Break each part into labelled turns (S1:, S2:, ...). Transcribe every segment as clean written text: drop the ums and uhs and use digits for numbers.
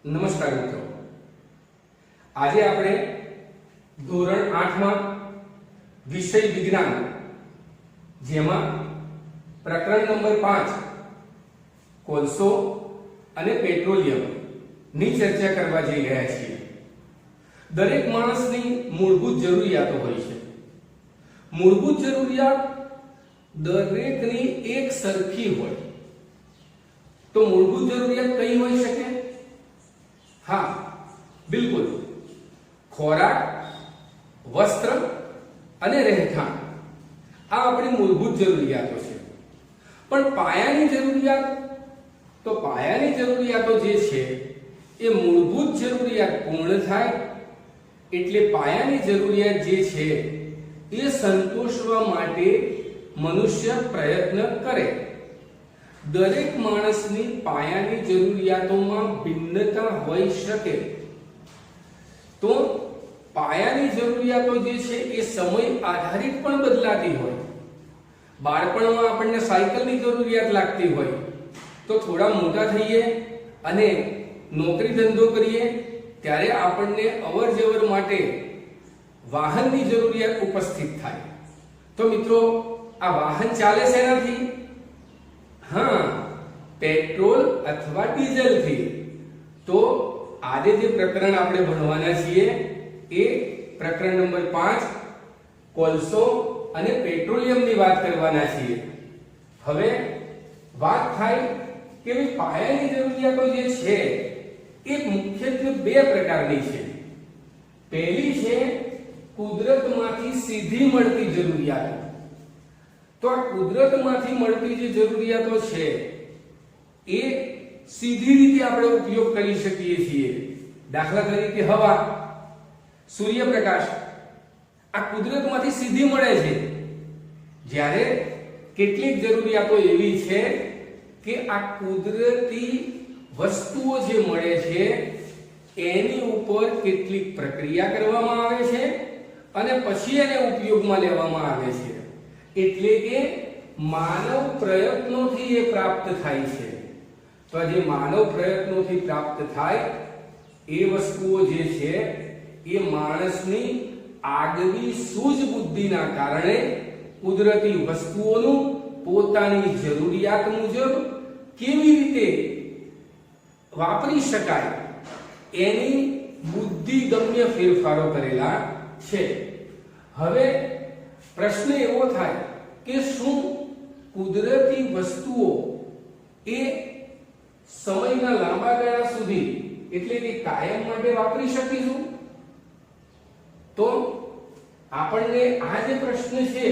S1: નમસ્કાર મિત્રો, આજે આપણે ધોરણ 8 માં વિષય વિજ્ઞાન જેમાં પ્રકરણ નંબર 5 કોલસો અને પેટ્રોલિયમ ની ચર્ચા કરવા જઈ રહ્યા છીએ। દરેક માણસની મૂળભૂત જરૂરિયાતો હોય છે। મૂળભૂત જરૂરિયાત દરેકની એક સરખી હોય તો મૂળભૂત જરૂરિયાત કઈ હોઈ શકે? हाँ बिल्कुल, खोराक, वस्त्र અને રહેઠાણ આ આપણી મૂળભૂત જરૂરિયાતો છે। પણ પાયાની જરૂરિયાતો જે છે એ મૂળભૂત જરૂરિયાત પૂર્ણ થાય એટલે પાયાની જરૂરિયાત જે છે એ સંતોષવા માટે મનુષ્ય પ્રયત્ન કરે। દરેક માણસની પાયાની જરૂરિયાતોમાં ભિન્નતા હોઈ શકે તો પાયાની જરૂરિયાતો જે છે એ સમય આધારિત પણ બદલાતી હોય। બાળપણમાં આપણને સાયકલની જરૂરિયાત લાગતી હોય તો થોડા મોટા થઈએ અને નોકરી ધંધો કરીએ ત્યારે આપણને અવરજવર માટે વાહનની જરૂરિયાત ઉપસ્થિત થાય। તો મિત્રો, આ વાહન ચાલે શેનાથી? हाँ, पेट्रोल अथवा डीजल थी। तो आज जे प्रकरण आपणे भणवाना छीए ए प्रकरण नंबर 5 कोलसो अने पेट्रोलियम नी वात करवाना छीए। हवे वात थाय के पायानी जरूरियातो जे छे ए मुख्यत्वे बे प्रकारनी छे। पहेली छे कुदरतमांथी सीधी मळती जरूरियातो। तो आ कुदरतमांथी मळती जे जरूरियातो छे ए सीधी रीते આપણે ઉપયોગ કરી શકીએ છીએ। દાખલા તરીકે હવા, સૂર્યપ્રકાશ આ કુદરતમાંથી સીધી મળે છે, જ્યારે કેટલીક જરૂરિયાતો એવી છે કે આ કુદરતી વસ્તુઓ જે મળે છે એની ઉપર કેટલીક પ્રક્રિયા કરવામાં આવે છે અને પછી એને ઉપયોગમાં લેવામાં આવે છે। એટલે કે માનવ પ્રયત્નોથી એ પ્રાપ્ત થાય છે। તો આ જે માનવ પ્રયત્નોથી પ્રાપ્ત થાય એ વસ્તુઓ જે છે એ માણસની આગવી સૂઝબુદ્ધિના કારણે કુદરતી વસ્તુઓનું પોતાની જરૂરિયાત મુજબ કેવી રીતે વાપરી શકાય એની બુદ્ધિગમ્ય ફેરફારો કરેલા છે। હવે प्रश्न एवो थाय के शुं कुदरती वस्तुओं ए समयना लांबा गाळा सुधी एटले के कायम माटे वापरी शकीशुं? तो आपणने आ जे प्रश्न छे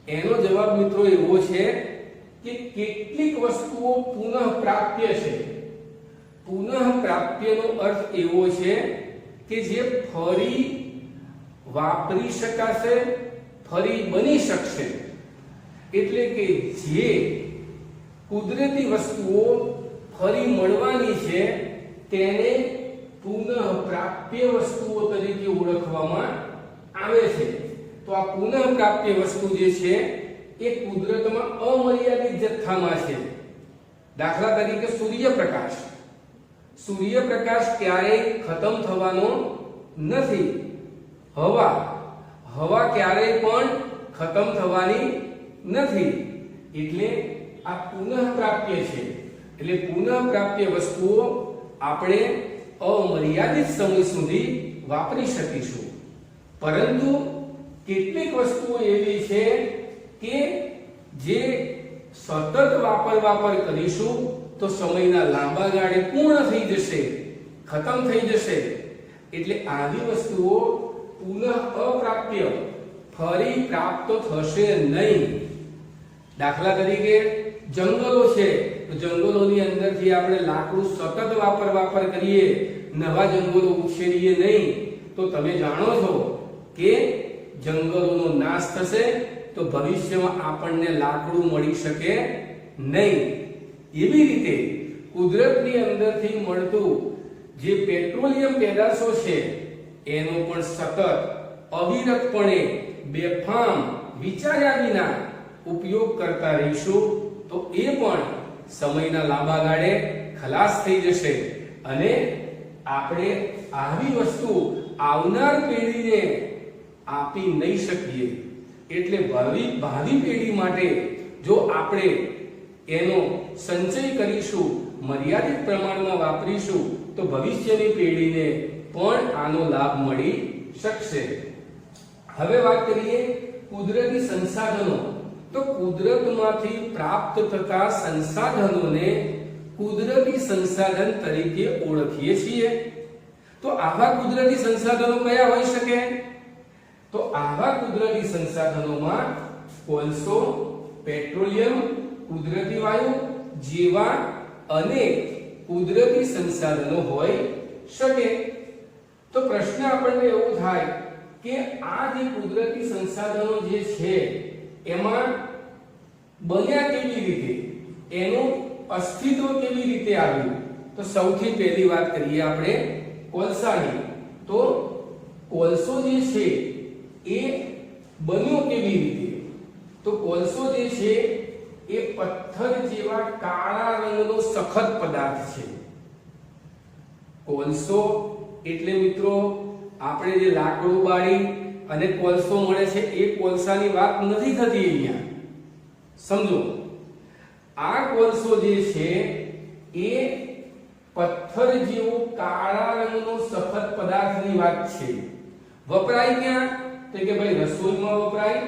S1: एनो जवाब मित्रों एवो छे के કેટલીક વસ્તુઓ પુનઃ પ્રાપ્ય છે। પુનઃ પ્રાપ્યનો અર્થ એવો છે કે જે ફરી વાપરી શકાશે, ફરી બની શકશે। એટલે કે જે કુદરતી વસ્તુઓ ફરી મળવાની છે તેને પુનઃ પ્રાપ્ય વસ્તુઓ તરીકે ઓળખવામાં આવે છે। તો આ પુનઃ પ્રાપ્ય વસ્તુ જે છે એ કુદરતમાં અમર્યાદિત જથ્થામાં છે। દાખલા તરીકે સૂર્યપ્રકાશ ક્યારેય ખતમ થવાનો નથી। हवा क्यारेय पण खत्म थवानी नथी। એટલે આ પુનઃ પ્રાપ્ય છે। એટલે પુનઃ પ્રાપ્ય વસ્તુઓ આપણે અમર્યાદિત સમય સુધી વાપરી શકીશું। પરંતુ કેટલીક વસ્તુઓ એવી છે કે જે સતત વાપર કરીશું તો સમયના લાંબા ગાળે પૂર્ણ થઈ જશે, ખતમ થઈ જશે। એટલે આવી વસ્તુઓ પુનઃ અપ્રાપ્ય, ફરી પ્રાપ્ત થશે નહીં। દાખલા તરીકે જંગલો છે તો જંગલોની અંદરથી આપણે લાકડું સતત વાપર કરીએ, નવા જંગલો ઉછેરીએ નહીં તો તમે જાણો છો કે જંગલોનો નાશ થશે તો ભવિષ્યમાં આપણને લાકડું મળી શકે નહીં। એવી રીતે કુદરતની અંદરથી મળતું જે પેટ્રોલિયમ પેદાશો છે એનો પણ સતત અવિરતપણે બેફામ વિચાર્યા વિના ઉપયોગ કરતા રહીશું તો એ પણ સમયના લાંબા ગાળે ખલાસ થઈ જશે અને આપણે આવી વસ્તુ આવનાર પેઢીને આપી નહીં શકીએ. એટલે ભાવિ પેઢી માટે જો આપણે એનો સંચય કરીશું, મર્યાદિત પ્રમાણમાં વાપરીશું, તો ભવિષ્યની પેઢીને પણ આનો લાભ મળી શકશે. હવે વાત કરીએ કુદરતી સંસાધનો. તો કુદરતમાંથી પ્રાપ્ત થતા સંસાધનોને કુદરતી સંસાધન તરીકે ઓળખીએ છીએ. તો આવા કુદરતી સંસાધનો કયા હોઈ શકે? તો આવા કુદરતી સંસાધનોમાં કોલસો, પેટ્રોલિયમ, કુદરતી વાયુ જેવા અનેક કુદરતી સંસાધનો હોઈ શકે. તો પ્રશ્ન આપણને એવો થાય કે આ જે કુદરતી સંસાધનો જે છે એમાં બન્યા કેવી રીતે, એનું અસ્તિત્વ કેવી રીતે આવ્યું? તો સૌથી પહેલી વાત કરીએ આપણે કોલસાની. તો કોલસો જે છે એ બન્યો કેવી રીતે? તો કોલસો જે છે એ પથ્થર જેવા કાળા રંગનો સખત પદાર્થ છે. કોલસો એટલે મિત્રો આપણે જે લાકડું બાળી અને કોલસો મળે છે એ કોલસાની વાત નથી થતી અહીંયા. સમજો, આ કોલસો જે છે એ પથ્થર જેવો કાળા રંગનો સખત પદાર્થની વાત છે. વપરાય ક્યાં? તો કે ભાઈ રસોઈમાં વપરાય,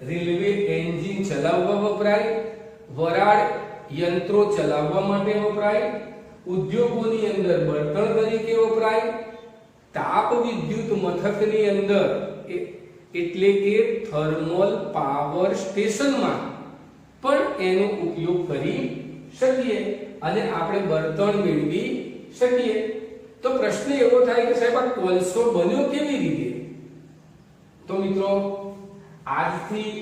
S1: રેલવે એન્જિન ચલાવવા વપરાય, વરાળ યંત્રો ચલાવવા માટે વપરાય, ઉદ્યોગોની અંદર બળતણ તરીકે વપરાય, તાપ વિદ્યુત મથકની અંદર એટલે કે થર્મલ પાવર સ્ટેશનમાં પણ એનો ઉપયોગ કરી શકીએ અને આપણે બળતણ મેળવી શકીએ. તો પ્રશ્ન એવો થાય કે સાહેબ આ કોલસો બન્યો કેવી રીતે? તો મિત્રો આજથી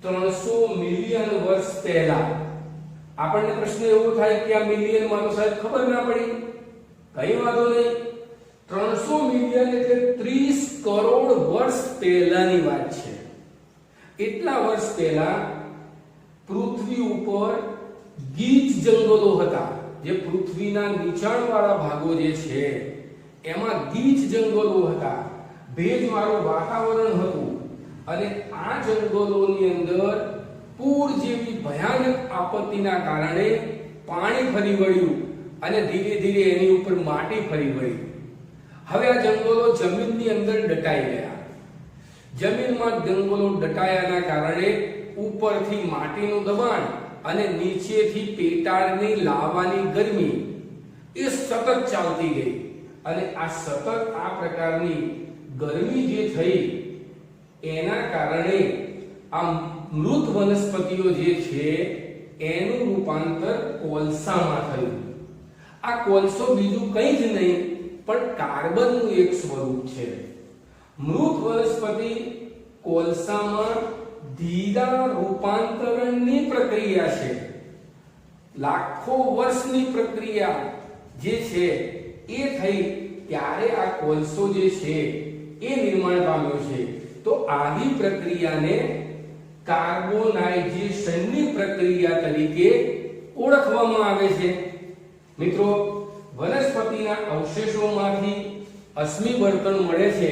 S1: 300 મિલિયન વર્ષ પહેલા આપણને પ્રશ્ન એવો થાય કે આ મિલિયનમાં તો સાહેબ ખબર ના પડી. કઈ વાંધો નહીં, 300 મિલિયન એટલે 30 કરોડ વર્ષ પહેલાની વાત છે. એટલા વર્ષ પહેલા પૃથ્વી ઉપર ગીચ જંગલો હતા. જે પૃથ્વીના નીચાણવાળા ભાગો જે છે એમાં ગીચ જંગલો હતા, ભેજવાળું વાતાવરણ હતું અને આ જંગલોની અંદર પૂર જેવી ભયાનક આપત્તિના કારણે પાણી ફરી વળ્યું અને ધીરે ધીરે એની ઉપર માટી ફરી વળી. હવે આ જંગલો જમીનની અંદર દટાઈ ગયા. જમીનમાં જંગલો દટાયાના કારણે ઉપરથી માટીનું દબાણ અને નીચેથી પેટાળની લાવાની ગરમી એ સતત ચાલતી ગઈ અને આ સતત આ પ્રકારની ગરમી જે થઈ એના કારણે આ મૃત વનસ્પતિઓ જે છે એનું રૂપાંતર કોલસામાં થયું. આ કોલસો બીજું કંઈ જ નહીં પણ કાર્બનનું એક સ્વરૂપ છે. મૃત વનસ્પતિ કોલસામાં ધીરા રૂપાંતરણની પ્રક્રિયા છે. લાખો વર્ષની પ્રક્રિયા જે છે એ થઈ ત્યારે આ કોલસો જે છે એ નિર્માણ પામ્યો છે. તો આવી પ્રક્રિયાને કાર્બોનાઇઝેશનની પ્રક્રિયા તરીકે ઓળખવામાં આવે છે. મિત્રો, વનસ્પતિના અવશેષોમાંથી અશ્મિ બળતણ મળે છે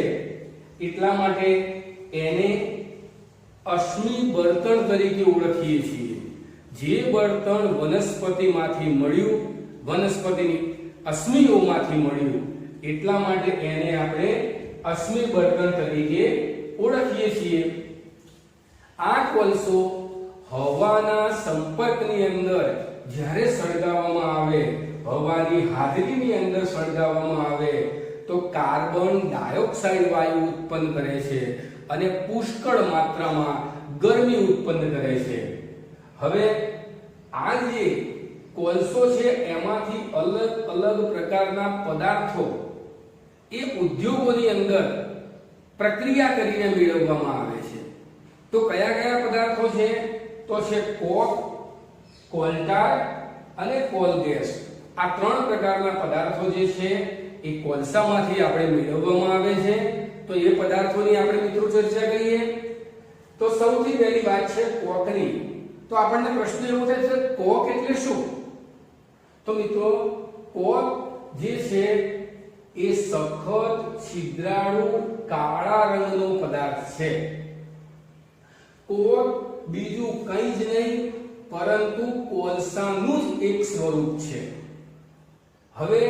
S1: એટલા માટે એને અશ્મિ બળતણ તરીકે ઓળખીએ છીએ. જે બળતણ વનસ્પતિમાંથી મળ્યું, વનસ્પતિની અશ્મિઓમાંથી મળ્યું એટલા માટે એને આપણે અશ્મિ બળતણ તરીકે ઓળખીએ છીએ. આ કોલસો હવાના સંપર્કની અંદર જ્યારે સળગાવવામાં આવે, હવાની હાજરીની અંદર સળગાવવામાં આવે તો કાર્બન ડાયોક્સાઇડ વાયુ ઉત્પન્ન કરે છે અને પુષ્કળ માત્રામાં ગરમી ઉત્પન્ન કરે છે. હવે આ જે કોલસો છે એમાંથી અલગ અલગ પ્રકારના પદાર્થો એ ઉદ્યોગોની અંદર પ્રક્રિયા કરીને મેળવવામાં આવે છે. તો કયા કયા પદાર્થો છે? તો છે કોક, કોલટાર અને કોલગેસ. આ ત્રણ પ્રકારના પદાર્થો જે છે એ કોલસામાંથી આપણે મેળવવામાં આવે છે. તો એ પદાર્થોની આપણે મિત્રો ચર્ચા કરીએ. તો સૌથી પહેલી વાત છે કોકની. તો આપણને પ્રશ્ન એવો થાય છે કોક એટલે શું? તો મિત્રો, કોક જે છે એ સખત છિદ્રાળુ કાળા રંગનો પદાર્થ છે. કોક બીજું કંઈ જ નહીં પરંતુ કોલસાનું જ એક સ્વરૂપ છે. હવે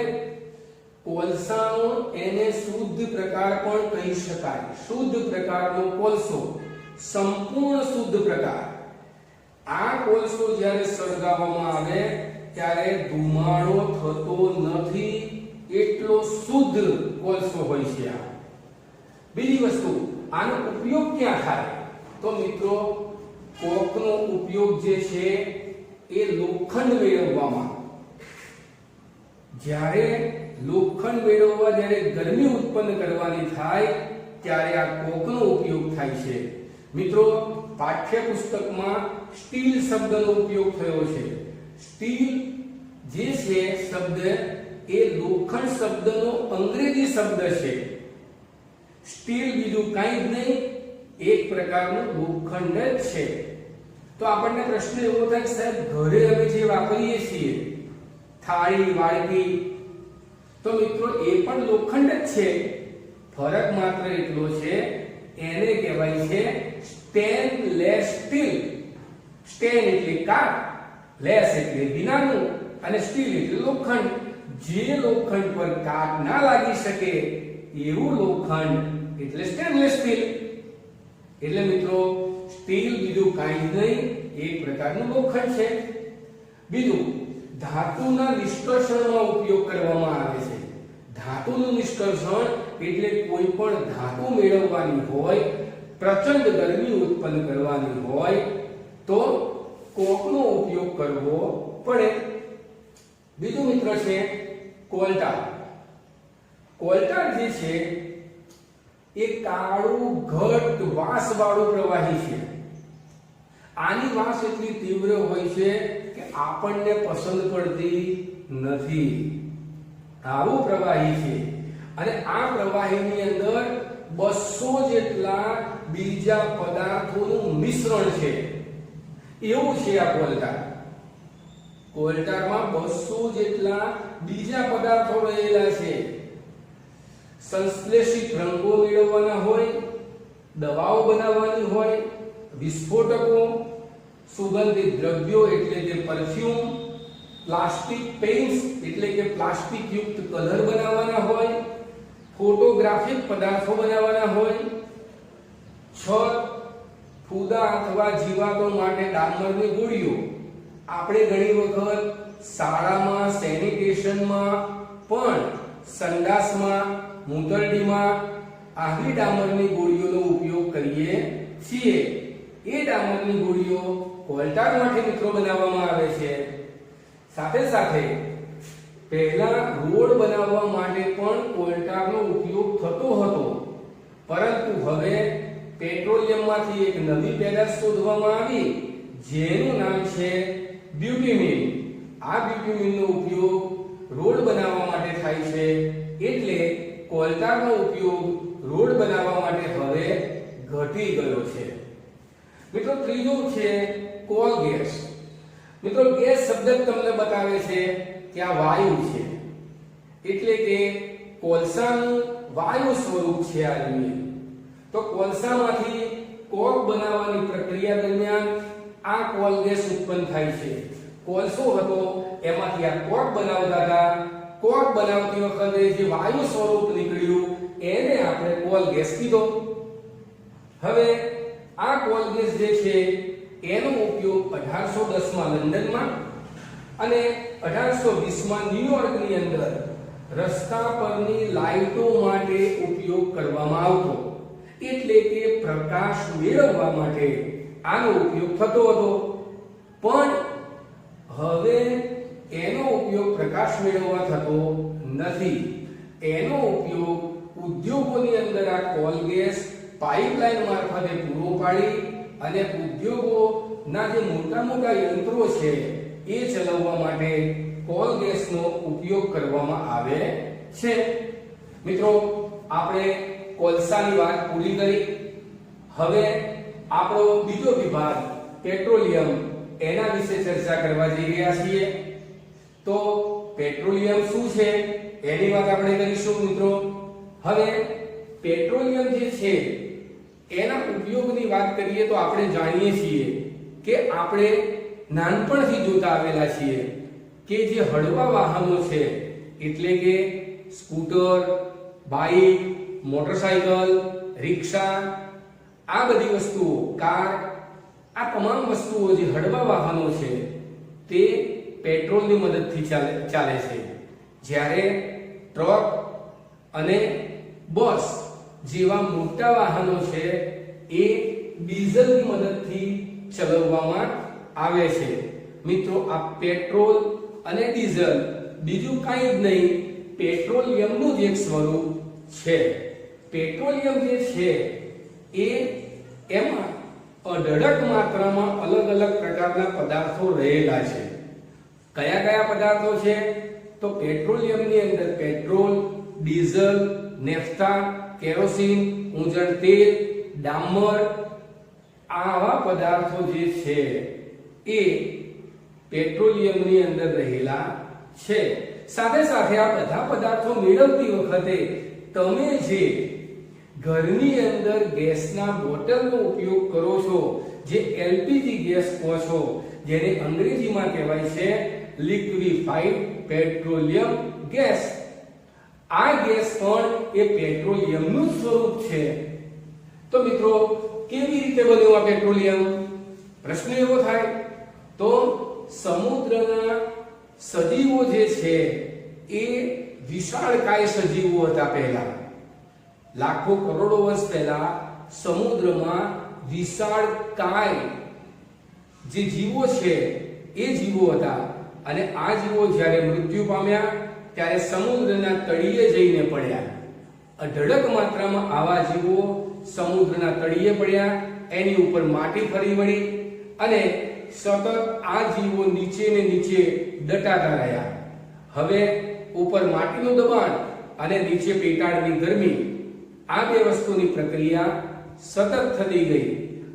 S1: કોલસાનો એને શુદ્ધ પ્રકાર પણ કહી શકાય. શુદ્ધ પ્રકારનો કોલસો, સંપૂર્ણ શુદ્ધ પ્રકાર. આ કોલસો જ્યારે સળગાવવામાં આવે ત્યારે ધુમાડો થતો નથી, એટલો શુદ્ધ કોલસો હોય છે. આ બીજી વસ્તુ, આનો ઉપયોગ ક્યાં થાય? તો મિત્રો, કોકનો ઉપયોગ જે છે એ લોખંડ મેળવવામાં. જ્યારે લોખંડ મેળવવા જ્યારે ગરમી ઉત્પન્ન કરવાની થાય ત્યારે આ કોકનો ઉપયોગ થાય છે. મિત્રો, પાઠ્યપુસ્તકમાં સ્ટીલ શબ્દનો ઉપયોગ થયો છે. સ્ટીલ જે છે શબ્દ એ લોખંડ શબ્દનો અંગ્રેજી શબ્દ છે. સ્ટીલ બીજું કાંઈ જ નહીં, એક પ્રકારનું લોખંડ જ છે. તો આપણને પ્રશ્ન એવો થાય કે સાહેબ, ઘરે અમે જે વાપરીએ છીએ થાળી, વાડકી, તો મિત્રો એ પણ લોખંડ જ છે. ફરક માત્ર એટલો છે, એને કહેવાય છે સ્ટેનલેસ સ્ટીલ. સ્ટેન એટલે કાટ, લેસ એટલે વિનાનું, અને સ્ટીલ એટલે લોખંડ. જે લોખંડ પર કાટ ના લાગી શકે એવું લોખંડ એટલે સ્ટેનલેસ સ્ટીલ. એટલે મિત્રો, સ્ટીલ બીજું કાંઈ નહીં, એક પ્રકારનું લોખંડ છે. બીજું, ધાતુના નિષ્કર્ષણમાં ઉપયોગ કરવામાં આવે છે. ધાતુનું નિષ્કર્ષણ એટલે કોઈ પણ ધાતુ મેળવવાની હોય, પ્રચંડ ગરમી ઉત્પન્ન કરવાની હોય તો કોકનો ઉપયોગ કરવો પડે. બીજું મિત્ર છે કોલટાર. કોલટાર જે છે એ કાળું ઘટ વાસવાળું પ્રવાહી છે. આની વાસ એટલી તીવ્ર હોય છે કે આપણને પસંદ પડતી નથી. આવું પ્રવાહી છે. અને આ પ્રવાહીની અંદર 200 જેટલા બીજા પદાર્થોનું મિશ્રણ છે. એવું છે આ કોલટાર. કોલટારમાં 200 જેટલા બીજા પદાર્થો રહેલા છે. સંશ્લેષિત રંગો મેળવવાના હોય, દવાઓ બનાવવાની હોય, વિસ્ફોટકો, સુગંધિત દ્રવ્યો એટલે કે પરફ્યુમ, પ્લાસ્ટિક પેઇન્ટ્સ એટલે કે પ્લાસ્ટિક યુક્ત કલર બનાવવાના હોય, ફોટોગ્રાફિક પદાર્થો બનાવવાના હોય, છત, ફૂદા અથવા જીવાતો માટે ડામરની ગોળીઓ. આપણે ઘણી વખત શાળામાં સેનિટેશનમાં પણ સંડાસમાં, મૂતરડીમાં આવી ડામરની ગોળીઓનો ઉપયોગ કરીએ છીએ. એ ડામરની ગોળીઓ કોલટારમાંથી મિત્રો બનાવવામાં આવે છે. સાથે સાથે પહેલા રોડ બનાવવા માટે પણ કોલટારનો ઉપયોગ થતો હતો, પરંતુ હવે પેટ્રોલિયમમાંથી એક નવી પેદાશ શોધવામાં આવી જેનું નામ છે બ્યુટીમિન. આ બ્યુટીમિનનો ઉપયોગ રોડ બનાવવા માટે થાય છે. એટલે કોલટારનો ઉપયોગ રોડ બનાવવા માટે હવે ઘટી ગયો છે. મિત્રો, ત્રીજું છે કોલ ગેસ. મિત્રો, ગેસ શબ્દ તમને બતાવે છે કે આ વાયુ છે, એટલે કે કોલસાનું વાયુ સ્વરૂપ છે આ રીતે. તો કોલસામાંથી કોક બનાવવાની પ્રક્રિયા દરમિયાન આ કોલ ગેસ ઉત્પન્ન થાય છે. કોલસો હતો એમાંથી આ કોક બનાવતા હતા. કોક બનાવતી વખતે જે વાયુ સ્વરૂપ નીકળ્યું એને આપણે કોલ ગેસ કીધો. હવે આ કોલ ગેસ જે છે એનો ઉપયોગ 1810 માં લંડનમાં અને 1820 માં ન્યુયોર્કની અંદર રસ્તા પરની લાઇટો માટે ઉપયોગ કરવામાં આવતો. એટલે કે પ્રકાશ મેળવવા માટે આનો ઉપયોગ થતો હતો. પણ હવે એનો ઉપયોગ પ્રકાશ મેળવવા થતો નથી. એનો ઉપયોગ ઉદ્યોગોની અંદર આ કોલ ગેસ પાઇપલાઇન મારફતે પૂરો પાડી અને ઉદ્યોગોના જે મોટા મોટા યંત્રો છે એ ચલાવવા માટે કોલ ગેસનો ઉપયોગ કરવામાં આવે છે. મિત્રો, આપણે કોલસાની વાત પૂરી કરી. હવે આપણો બીજો વિભાગ પેટ્રોલિયમ, એના વિશે ચર્ચા કરવા જઈ રહ્યા છીએ. તો પેટ્રોલિયમ શું છે એની વાત આપણે કરીશું મિત્રો. હવે પેટ્રોલિયમ જે છે એના ઉપયોગની વાત કરીએ તો આપણે જાણીએ છીએ કે આપણે નાનપણથી જોતા આવેલા છીએ કે જે હળવા વાહનો છે એટલે કે સ્કૂટર, બાઇક, મોટરસાઇકલ, રિક્ષા, આ બધી વસ્તુઓ, કાર, આ તમામ વસ્તુઓ જે હળવા વાહનો છે તે પેટ્રોલની મદદથી ચાલે છે. જ્યારે ટ્રક અને બસ જેવા મોટા વાહનો છે એ ડીઝલની મદદથી ચલાવવામાં આવે છે. મિત્રો, આ પેટ્રોલ અને ડીઝલ બીજું કાંઈ જ નહીં, પેટ્રોલિયમનું જ એક સ્વરૂપ છે. પેટ્રોલિયમ જે છે એ એમાં અઢળક માત્રામાં અલગ અલગ પ્રકારના પદાર્થો રહેલા છે. કયા કયા પદાર્થો છે? તો પેટ્રોલિયમની અંદર પેટ્રોલ, ડીઝલ, નેફ્થા, કેરોસીન, ઊંજણ તેલ, ડામર, આવા પદાર્થો જે છે એ પેટ્રોલિયમની અંદર રહેલા છે. સાથે સાથે આ બધા પદાર્થો મેળવતી વખતે તમે જે ઘરની અંદર ગેસના બોટલનો ઉપયોગ કરો છો, જે એલપીજી ગેસ કહો છો, જેને અંગ્રેજીમાં કહેવાય છે લિક્વિફાઈડ પેટ્રોલિયમ ગેસ, આ ગેસ પણ એ પેટ્રોલિયમનું સ્વરૂપ છે. તો મિત્રો, કેવી રીતે બન્યું આ પેટ્રોલિયમ? પ્રશ્ન એવો થાય તો સમુદ્રના સજીવો જે છે એ વિશાળકાય સજીવો હતા. પહેલા લાખો કરોડો વર્ષ પહેલા સમુદ્રમાં વિશાળકાય જે જીવો છે એ જીવો હતા. અને આ જીવો જ્યારે મૃત્યુ પામ્યા ત્યારે સમુદ્રના તળિયે જઈને પડ્યા. અઢળક માત્રામાં આવા જીવો સમુદ્રના તળિયે પડ્યા, એની ઉપર માટી ફરી વળી અને સતત આ જીવો નીચે ને નીચે દટાતા રહ્યા. હવે ઉપર માટીનું દબાણ અને નીચે પેટાળની ગરમી, આ બે વસ્તુની પ્રક્રિયા સતત થતી ગઈ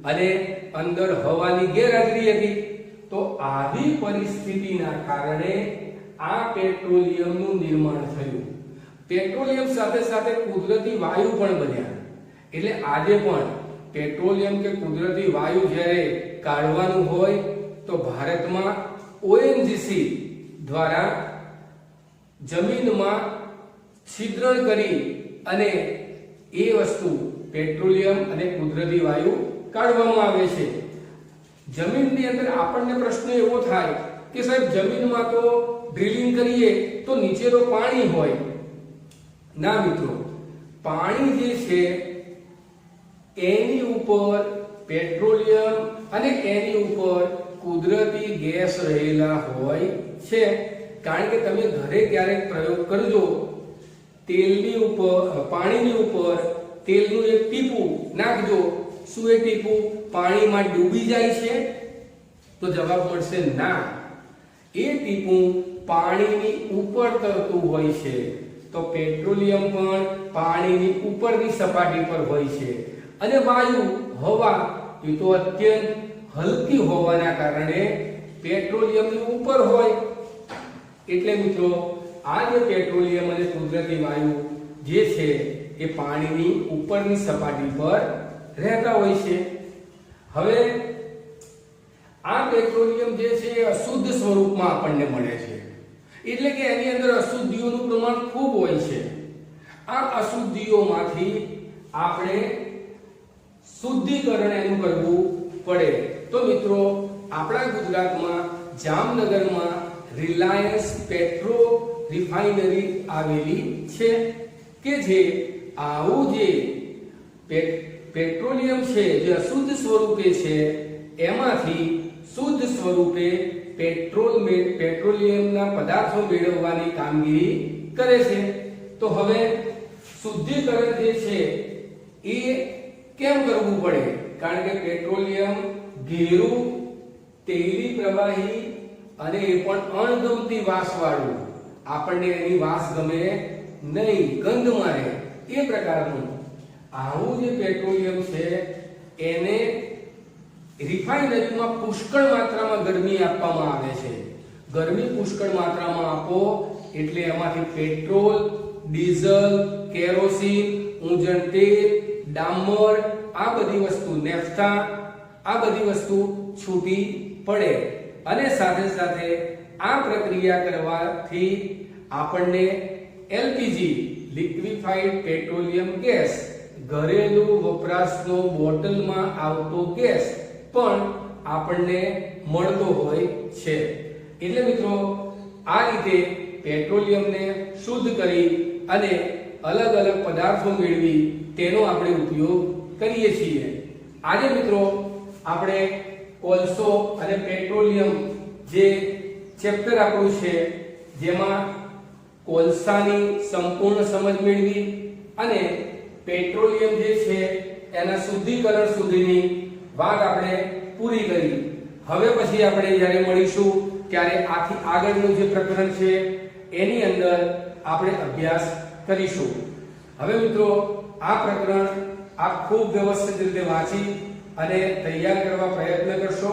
S1: અને અંદર હવાની ગેરહાજરી હતી. તો આવી પરિસ્થિતિના કારણે આ પેટ્રોલિયમનું નિર્માણ થયું. પેટ્રોલિયમ સાથે સાથે કુદરતી વાયુ પણ બન્યા. એટલે આજે પણ પેટ્રોલિયમ કે કુદરતી વાયુ જ્યારે કાઢવાનું હોય તો ભારતમાં ઓએનજીસી દ્વારા જમીનમાં છિદ્રણ કરી અને એ વસ્તુ પેટ્રોલિયમ અને કુદરતી વાયુ કાઢવામાં આવે છે. જમીનની અંદર આપણને પ્રશ્ન એવો થાય કે સાહેબ જમીનમાં તો ડ્રિલિંગ કરીએ તો નીચે તો પાણી હોય. ના મિત્રો, પાણી જે છે એની ઉપર પેટ્રોલિયમ અને એની ઉપર કુદરતી ગેસ રહેલા હોય છે. કારણ કે તમે ઘરે ક્યારેક પ્રયોગ કરજો, તેલની ઉપર, પાણીની ઉપર તેલનું એક ટીપું નાખજો, શું એ ટીપું પાણીમાં ડૂબી જાય છે? તો જવાબ મળશે ના. એ ટીપું પાણીની ઉપર તરતું હોય છે. તો પેટ્રોલિયમ પણ પાણીની ઉપરની સપાટી પર હોય છે. અને વાયુ, હવા, એ તો અત્યંત હલકી હોવાના કારણે પેટ્રોલિયમની ઉપર હોય. એટલે મિત્રો, આ જે પેટ્રોલિયમ અને કુદરતી વાયુ જે છે એ પાણીની ઉપરની સપાટી પર રહેતા હોય છે. હવે આ પેટ્રોલિયમ જે છે એ અશુદ્ધ સ્વરૂપમાં આપણને મળે છે. એટલે કે એની અંદર અશુદ્ધિઓનું પ્રમાણ ખૂબ હોય છે. આ અશુદ્ધિઓમાંથી આપણે શુદ્ધિકરણ એનું કરવું પડે. તો મિત્રો, આપણા ગુજરાતમાં જામનગરમાં રિલાયન્સ પેટ્રો રિફાઇનરી આવેલી છે કે જે આવું જે પેટ્રોલિયમ છે જે અશુદ્ધ સ્વરૂપે છે એમાંથી શુદ્ધ સ્વરૂપે પેટ્રોલિયમના પદાર્થો મેળવવાની કામગીરી કરે છે. તો હવે શુદ્ધિકરણ જે છે એ કેમ કરવું પડે? કારણ કે પેટ્રોલિયમ ઘેરું, તેલી પ્રવાહી અને એ પણ અણગમતી વાસવાળું, આપણને એની વાસ ગમે નહીં, ગંધ મારે એ પ્રકારનું આવું જે પેટ્રોલિયમ છે એને રિફાઇનરીમાં પુષ્કળ માત્રામાં ગરમી આપવામાં આવે છે. ગરમી પુષ્કળ માત્રામાં આપો એટલે એમાંથી પેટ્રોલ, ડીઝલ, કેરોસીન, ઊંજણ તેલ, ડામર, આ બધી વસ્તુ, નેફ્થા, આ બધી વસ્તુ છૂટી પડે અને સાથે સાથે આ પ્રક્રિયા કરવાથી આપણને એલપીજી, લિક્વિફાઈડ પેટ્રોલિયમ ગેસ, ઘરેલું વપરાશનો બોટલમાં આવતો ગેસ પણ આપણને મળતો હોય છે. એટલે મિત્રો આ રીતે પેટ્રોલિયમને શુદ્ધ કરી અને અલગ અલગ પદાર્થો મેળવી તેનો આપણે ઉપયોગ કરીએ છીએ. આજે મિત્રો આપણે કોલસો અને પેટ્રોલિયમ જે ચેપ્ટર આપણું છે, જેમાં કોલસાની સંપૂર્ણ સમજ મેળવી અને પેટ્રોલિયમ જે છે એના શુદ્ધિકરણ સુધીની વાત આપણે પૂરી કરી. હવે પછી આપણે જ્યારે મળીશું ત્યારે આથી આગળનું જે પ્રકરણ છે એની અંદર આપણે અભ્યાસ કરીશું. હવે મિત્રો આ પ્રકરણ આપ ખૂબ વ્યવસ્થિત રીતે વાંચી અને તૈયાર કરવા પ્રયત્ન કરશો.